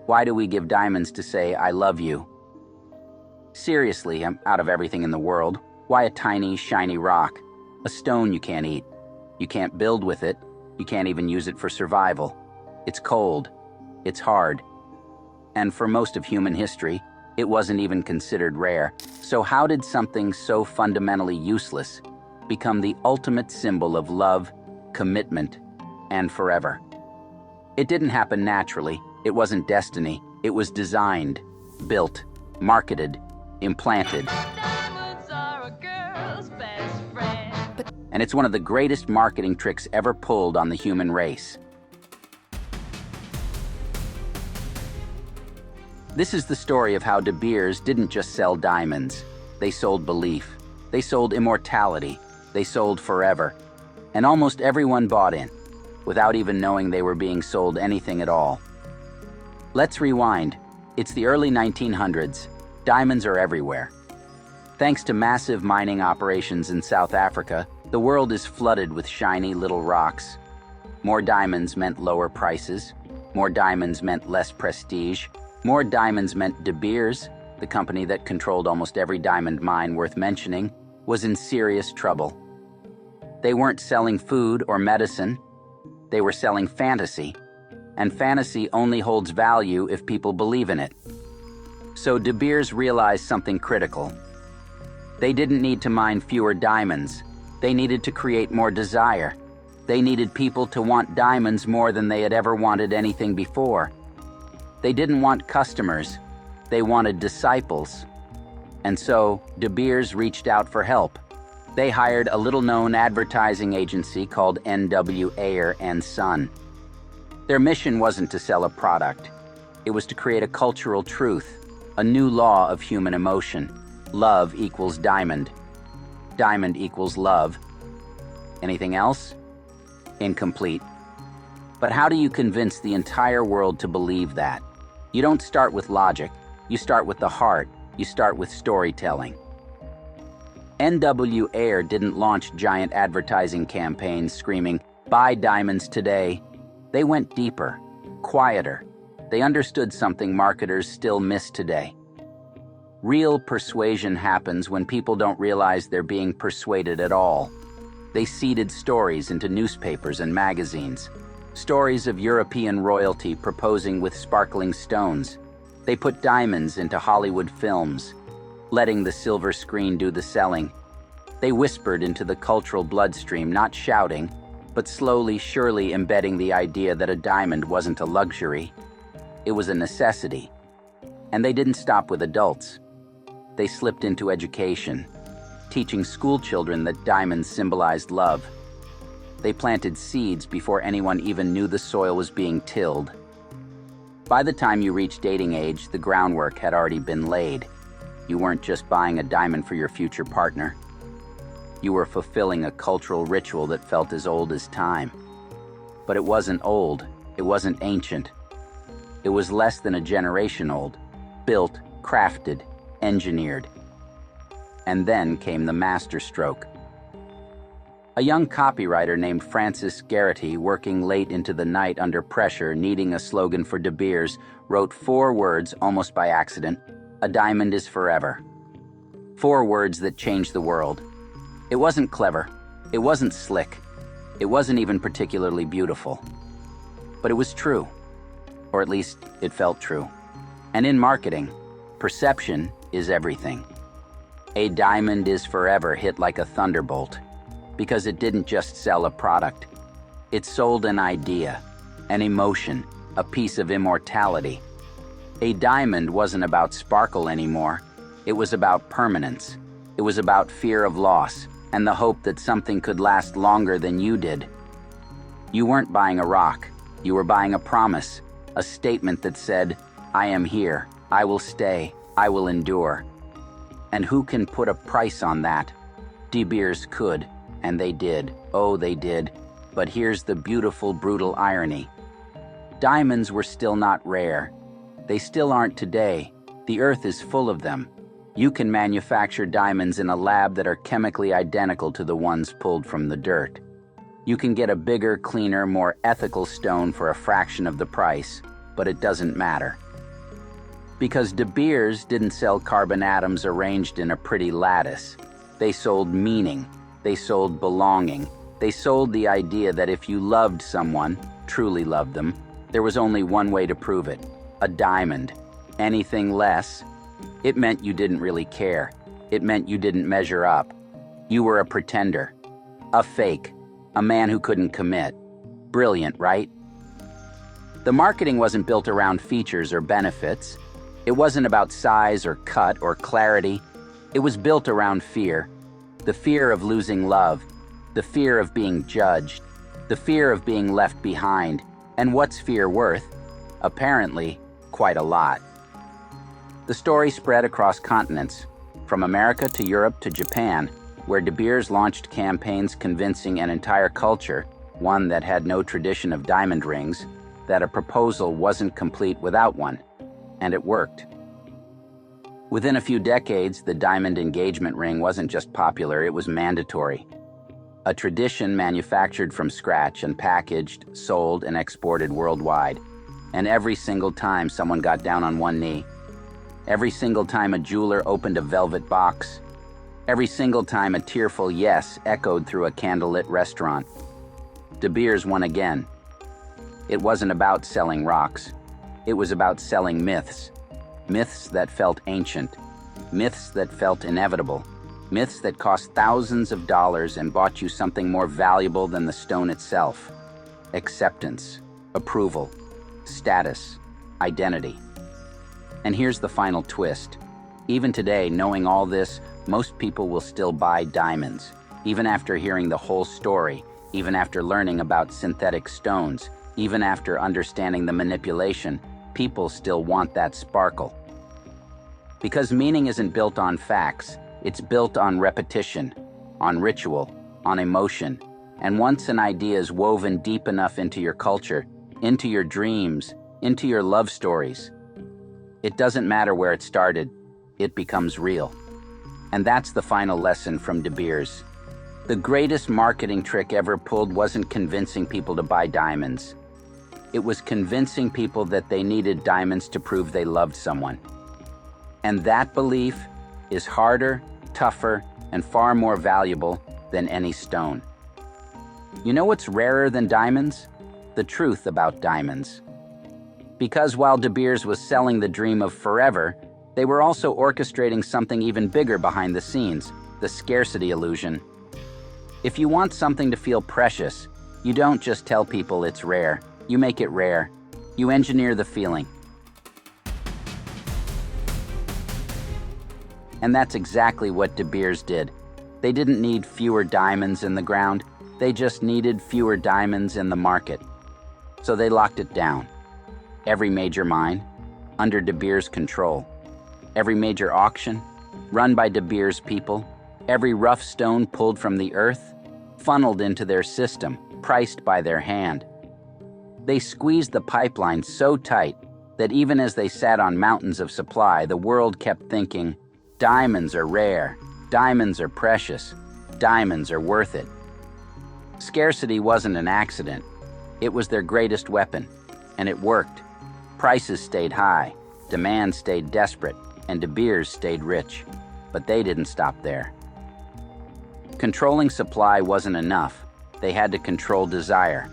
Why do we give diamonds to say, I love you? Seriously, out of everything in the world, why a tiny, shiny rock? A stone you can't eat. You can't build with it. You can't even use it for survival. It's cold. It's hard. And for most of human history, it wasn't even considered rare. So how did something so fundamentally useless become the ultimate symbol of love, commitment, and forever? It didn't happen naturally. It wasn't destiny. It was designed, built, marketed, implanted. And it's one of the greatest marketing tricks ever pulled on the human race. This is the story of how De Beers didn't just sell diamonds. They sold belief. They sold immortality. They sold forever. And almost everyone bought in, without even knowing they were being sold anything at all. Let's rewind. It's the early 1900s. Diamonds are everywhere. Thanks to massive mining operations in South Africa, the world is flooded with shiny little rocks. More diamonds meant lower prices. More diamonds meant less prestige. More diamonds meant De Beers, the company that controlled almost every diamond mine worth mentioning, was in serious trouble. They weren't selling food or medicine. They were selling fantasy. And fantasy only holds value if people believe in it. So De Beers realized something critical. They didn't need to mine fewer diamonds. They needed to create more desire. They needed people to want diamonds more than they had ever wanted anything before. They didn't want customers. They wanted disciples. And so De Beers reached out for help. They hired a little-known advertising agency called N.W. Ayer and Son. Their mission wasn't to sell a product. It was to create a cultural truth, a new law of human emotion. Love equals diamond. Diamond equals love. Anything else? Incomplete. But how do you convince the entire world to believe that? You don't start with logic. You start with the heart. You start with storytelling. N.W. Ayer didn't launch giant advertising campaigns screaming, "Buy diamonds today." They went deeper, quieter. They understood something marketers still miss today. Real persuasion happens when people don't realize they're being persuaded at all. They seeded stories into newspapers and magazines. Stories of European royalty proposing with sparkling stones. They put diamonds into Hollywood films, letting the silver screen do the selling. They whispered into the cultural bloodstream, not shouting, but slowly, surely embedding the idea that a diamond wasn't a luxury. It was a necessity. And they didn't stop with adults. They slipped into education, teaching school children that diamonds symbolized love. They planted seeds before anyone even knew the soil was being tilled. By the time you reached dating age, the groundwork had already been laid. You weren't just buying a diamond for your future partner. You were fulfilling a cultural ritual that felt as old as time. But it wasn't old. It wasn't ancient. It was less than a generation old, built, crafted, engineered. And then came the masterstroke. A young copywriter named Francis Garrity, working late into the night under pressure, needing a slogan for De Beers, wrote 4 words almost by accident: "A diamond is forever." 4 words that changed the world. It wasn't clever. It wasn't slick. It wasn't even particularly beautiful. But it was true. Or at least, it felt true. And in marketing, perception is everything. A diamond is forever hit like a thunderbolt, because it didn't just sell a product. It sold an idea, an emotion, a piece of immortality. A diamond wasn't about sparkle anymore. It was about permanence. It was about fear of loss and the hope that something could last longer than you did. You weren't buying a rock. You were buying a promise, a statement that said, "I am here. I will stay. I will endure." And who can put a price on that? De Beers could. And they did. Oh, they did. But here's the beautiful, brutal irony. Diamonds were still not rare. They still aren't today. The earth is full of them. You can manufacture diamonds in a lab that are chemically identical to the ones pulled from the dirt. You can get a bigger, cleaner, more ethical stone for a fraction of the price, but it doesn't matter. Because De Beers didn't sell carbon atoms arranged in a pretty lattice. They sold meaning. They sold belonging. They sold the idea that if you loved someone, truly loved them, there was only one way to prove it: a diamond. Anything less, it meant you didn't really care. It meant you didn't measure up. You were a pretender, a fake, a man who couldn't commit. Brilliant, right? The marketing wasn't built around features or benefits. It wasn't about size or cut or clarity. It was built around fear. The fear of losing love, the fear of being judged, the fear of being left behind. And what's fear worth? Apparently, quite a lot. The story spread across continents, from America to Europe to Japan, where De Beers launched campaigns convincing an entire culture, one that had no tradition of diamond rings, that a proposal wasn't complete without one. And it worked. Within a few decades, the diamond engagement ring wasn't just popular, it was mandatory. A tradition manufactured from scratch and packaged, sold, and exported worldwide. And every single time someone got down on one knee, every single time a jeweler opened a velvet box, every single time a tearful yes echoed through a candlelit restaurant, De Beers won again. It wasn't about selling rocks. It was about selling myths. Myths that felt ancient. Myths that felt inevitable. Myths that cost thousands of dollars and bought you something more valuable than the stone itself. Acceptance, approval, status, identity. And here's the final twist. Even today, knowing all this, most people will still buy diamonds. Even after hearing the whole story, even after learning about synthetic stones, even after understanding the manipulation, people still want that sparkle. Because meaning isn't built on facts, it's built on repetition, on ritual, on emotion. And once an idea is woven deep enough into your culture, into your dreams, into your love stories, it doesn't matter where it started, it becomes real. And that's the final lesson from De Beers. The greatest marketing trick ever pulled wasn't convincing people to buy diamonds. It was convincing people that they needed diamonds to prove they loved someone. And that belief is harder, tougher, and far more valuable than any stone. You know what's rarer than diamonds? The truth about diamonds. Because while De Beers was selling the dream of forever, they were also orchestrating something even bigger behind the scenes, the scarcity illusion. If you want something to feel precious, you don't just tell people it's rare. You make it rare. You engineer the feeling. And that's exactly what De Beers did. They didn't need fewer diamonds in the ground. They just needed fewer diamonds in the market. So they locked it down. Every major mine, under De Beers' control. Every major auction, run by De Beers' people. Every rough stone pulled from the earth, funneled into their system, priced by their hand. They squeezed the pipeline so tight that even as they sat on mountains of supply, the world kept thinking, diamonds are rare, diamonds are precious, diamonds are worth it. Scarcity wasn't an accident. It was their greatest weapon, and it worked. Prices stayed high, demand stayed desperate, and De Beers stayed rich. But they didn't stop there. Controlling supply wasn't enough. They had to control desire.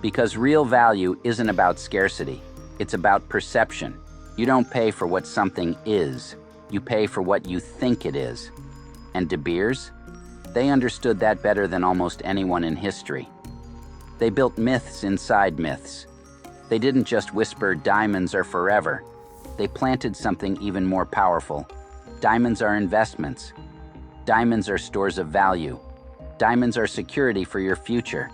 Because real value isn't about scarcity. It's about perception. You don't pay for what something is. You pay for what you think it is. And De Beers? They understood that better than almost anyone in history. They built myths inside myths. They didn't just whisper, diamonds are forever. They planted something even more powerful. Diamonds are investments. Diamonds are stores of value. Diamonds are security for your future.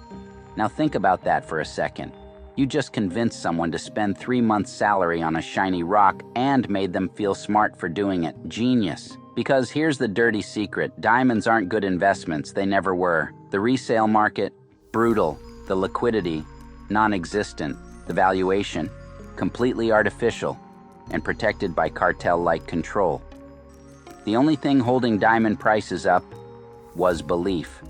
Now think about that for a second. You just convinced someone to spend 3 months' salary on a shiny rock and made them feel smart for doing it. Genius. Because here's the dirty secret. Diamonds aren't good investments. They never were. The resale market, brutal. The liquidity, non-existent. The valuation, completely artificial and protected by cartel-like control. The only thing holding diamond prices up was belief.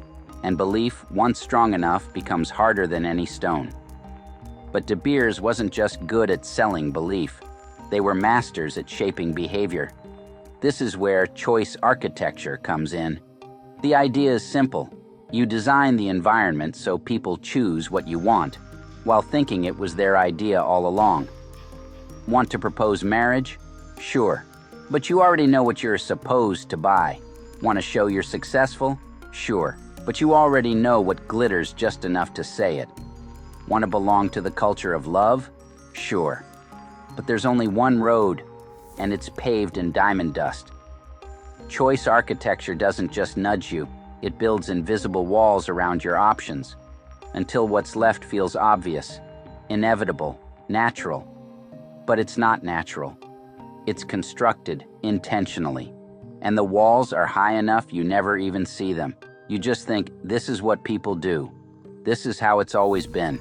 And belief, once strong enough, becomes harder than any stone. But De Beers wasn't just good at selling belief. They were masters at shaping behavior. This is where choice architecture comes in. The idea is simple. You design the environment so people choose what you want, while thinking it was their idea all along. Want to propose marriage? Sure. But you already know what you're supposed to buy. Want to show you're successful? Sure. But you already know what glitters just enough to say it. Want to belong to the culture of love? Sure. But there's only one road, and it's paved in diamond dust. Choice architecture doesn't just nudge you, it builds invisible walls around your options, until what's left feels obvious, inevitable, natural. But it's not natural. It's constructed intentionally, and the walls are high enough you never even see them. You just think, this is what people do. This is how it's always been.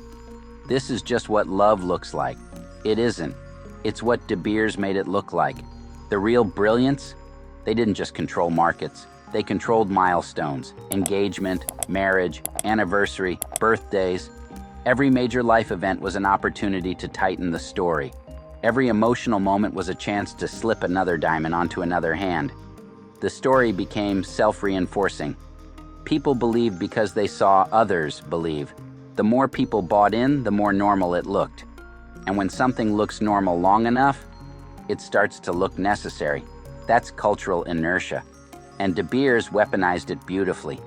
This is just what love looks like. It isn't. It's what De Beers made it look like. The real brilliance? They didn't just control markets. They controlled milestones, engagement, marriage, anniversary, birthdays. Every major life event was an opportunity to tighten the story. Every emotional moment was a chance to slip another diamond onto another hand. The story became self-reinforcing. People believed because they saw others believe. The more people bought in, the more normal it looked. And when something looks normal long enough, it starts to look necessary. That's cultural inertia. And De Beers weaponized it beautifully.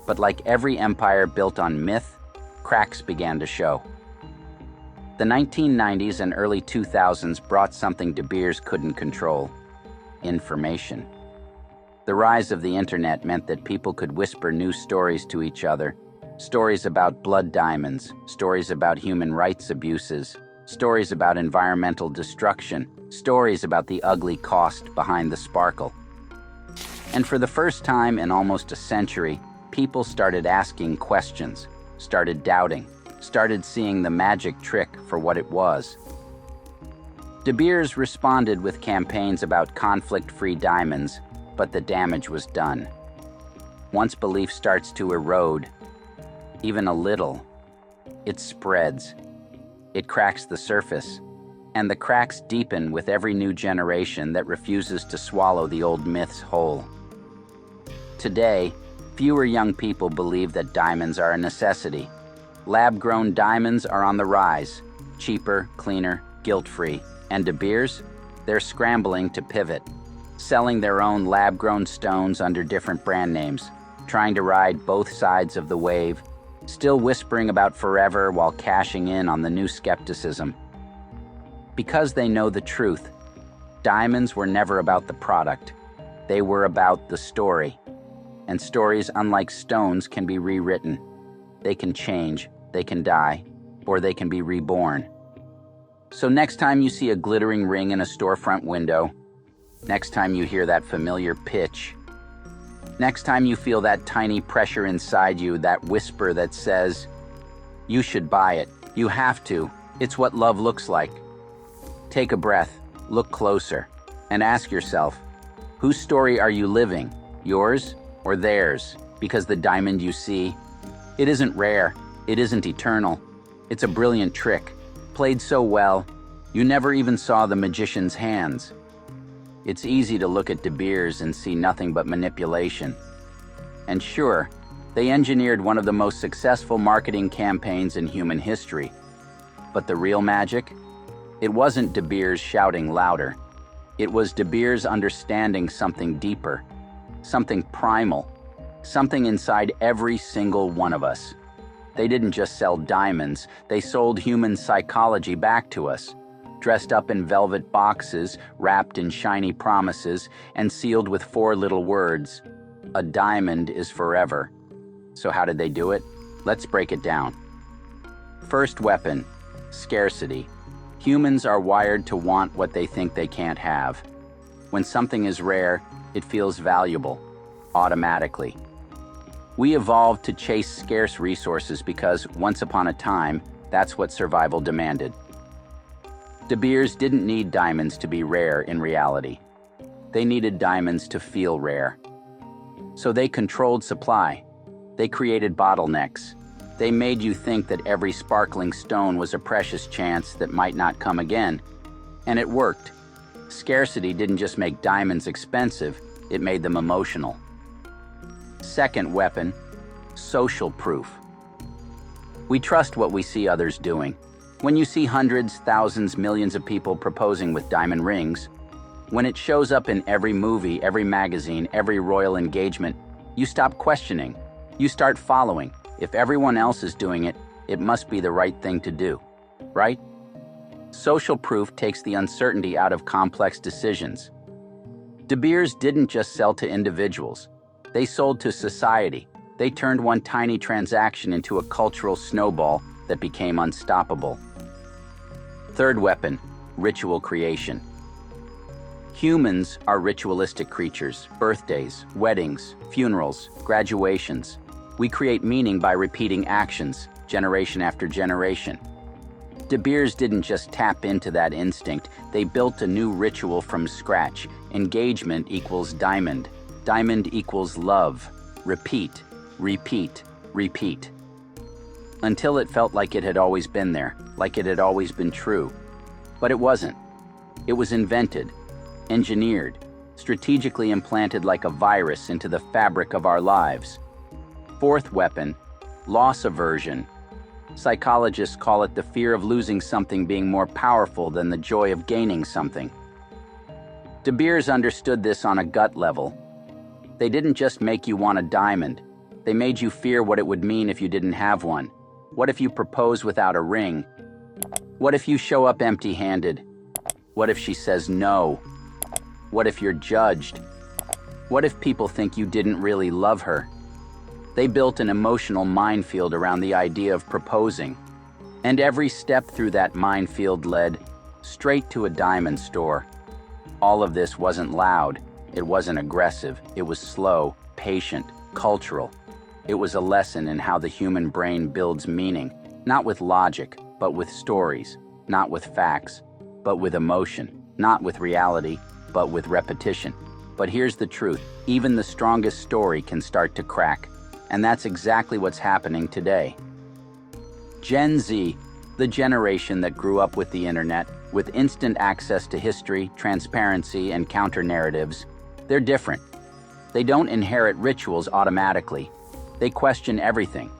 But like every empire built on myth, cracks began to show. The 1990s and early 2000s brought something De Beers couldn't control: information. The rise of the internet meant that people could whisper new stories to each other. Stories about blood diamonds, stories about human rights abuses, stories about environmental destruction, stories about the ugly cost behind the sparkle. And for the first time in almost a century, people started asking questions, started doubting, started seeing the magic trick for what it was. De Beers responded with campaigns about conflict-free diamonds, but the damage was done. Once belief starts to erode, even a little, it spreads. It cracks the surface, and the cracks deepen with every new generation that refuses to swallow the old myths whole. Today, fewer young people believe that diamonds are a necessity. Lab-grown diamonds are on the rise, cheaper, cleaner, guilt-free. And De Beers, they're scrambling to pivot, selling their own lab-grown stones under different brand names, trying to ride both sides of the wave, still whispering about forever while cashing in on the new skepticism. Because they know the truth, diamonds were never about the product. They were about the story. And stories, unlike stones, can be rewritten. They can change, they can die, or they can be reborn. So next time you see a glittering ring in a storefront window, next time you hear that familiar pitch, next time you feel that tiny pressure inside you, that whisper that says, you should buy it, you have to, it's what love looks like. Take a breath, look closer, and ask yourself, whose story are you living, yours or theirs? Because the diamond you see, it isn't rare, it isn't eternal, it's a brilliant trick, played so well, you never even saw the magician's hands. It's easy to look at De Beers and see nothing but manipulation. And sure, they engineered one of the most successful marketing campaigns in human history. But the real magic? It wasn't De Beers shouting louder. It was De Beers understanding something deeper, something primal, something inside every single one of us. They didn't just sell diamonds, they sold human psychology back to us, dressed up in velvet boxes, wrapped in shiny promises, and sealed with 4 little words: a diamond is forever. So how did they do it? Let's break it down. First weapon, scarcity. Humans are wired to want what they think they can't have. When something is rare, it feels valuable, automatically. We evolved to chase scarce resources because, once upon a time, that's what survival demanded. De Beers didn't need diamonds to be rare in reality. They needed diamonds to feel rare. So they controlled supply. They created bottlenecks. They made you think that every sparkling stone was a precious chance that might not come again. And it worked. Scarcity didn't just make diamonds expensive, it made them emotional. Second weapon, social proof. We trust what we see others doing. When you see hundreds, thousands, millions of people proposing with diamond rings, when it shows up in every movie, every magazine, every royal engagement, you stop questioning. You start following. If everyone else is doing it, it must be the right thing to do, right? Social proof takes the uncertainty out of complex decisions. De Beers didn't just sell to individuals. They sold to society. They turned one tiny transaction into a cultural snowball that became unstoppable. Third weapon, ritual creation. Humans are ritualistic creatures. Birthdays, weddings, funerals, graduations. We create meaning by repeating actions, generation after generation. De Beers didn't just tap into that instinct, they built a new ritual from scratch. Engagement equals diamond. Diamond equals love. Repeat, repeat, repeat. Until it felt like it had always been there, like it had always been true. But it wasn't. It was invented, engineered, strategically implanted like a virus into the fabric of our lives. Fourth weapon, loss aversion. Psychologists call it the fear of losing something being more powerful than the joy of gaining something. De Beers understood this on a gut level. They didn't just make you want a diamond. They made you fear what it would mean if you didn't have one. What if you propose without a ring? What if you show up empty-handed? What if she says no? What if you're judged? What if people think you didn't really love her? They built an emotional minefield around the idea of proposing. And every step through that minefield led straight to a diamond store. All of this wasn't loud. It wasn't aggressive. It was slow, patient, cultural. It was a lesson in how the human brain builds meaning, not with logic, but with stories, not with facts, but with emotion, not with reality, but with repetition. But here's the truth, even the strongest story can start to crack. And that's exactly what's happening today. Gen Z, the generation that grew up with the internet, with instant access to history, transparency, and counter-narratives, they're different. They don't inherit rituals automatically. They question everything.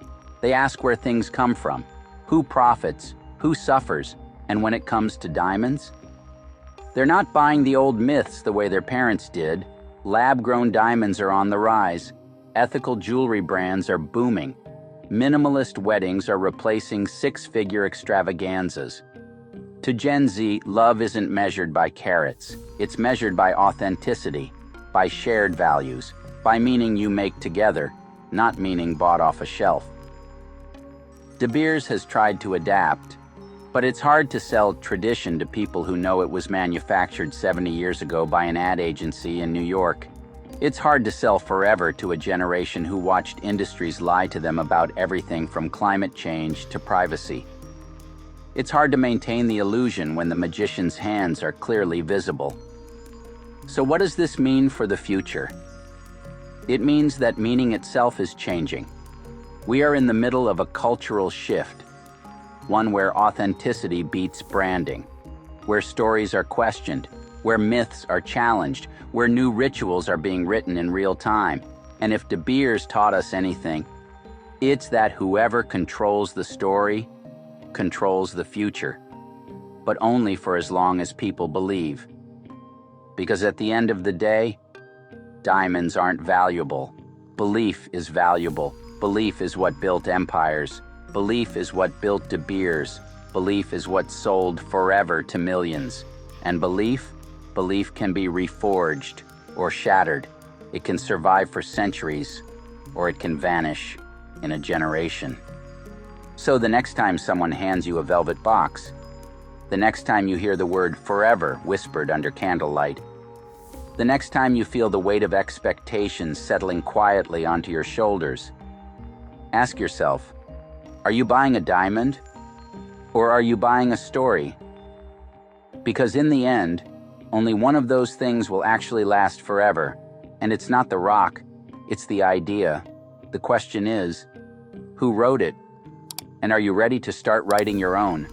They ask where things come from, who profits, who suffers, and when it comes to diamonds, they're not buying the old myths the way their parents did. Lab-grown diamonds are on the rise. Ethical jewelry brands are booming. Minimalist weddings are replacing six-figure extravaganzas. To Gen Z, love isn't measured by carats. It's measured by authenticity, by shared values, by meaning you make together, not meaning bought off a shelf. De Beers has tried to adapt, but it's hard to sell tradition to people who know it was manufactured 70 years ago by an ad agency in New York. It's hard to sell forever to a generation who watched industries lie to them about everything from climate change to privacy. It's hard to maintain the illusion when the magician's hands are clearly visible. So what does this mean for the future? It means that meaning itself is changing. We are in the middle of a cultural shift, one where authenticity beats branding, where stories are questioned, where myths are challenged, where new rituals are being written in real time. And if De Beers taught us anything, it's that whoever controls the story controls the future, but only for as long as people believe. Because at the end of the day, diamonds aren't valuable. Belief is valuable. Belief is what built empires. Belief is what built De Beers. Belief is what sold forever to millions. And belief can be reforged or shattered. It can survive for centuries, or it can vanish in a generation. So the next time someone hands you a velvet box, the next time you hear the word forever whispered under candlelight, the next time you feel the weight of expectations settling quietly onto your shoulders, ask yourself, are you buying a diamond, or are you buying a story? Because in the end, only one of those things will actually last forever, and it's not the rock, it's the idea. The question is, who wrote it? And are you ready to start writing your own?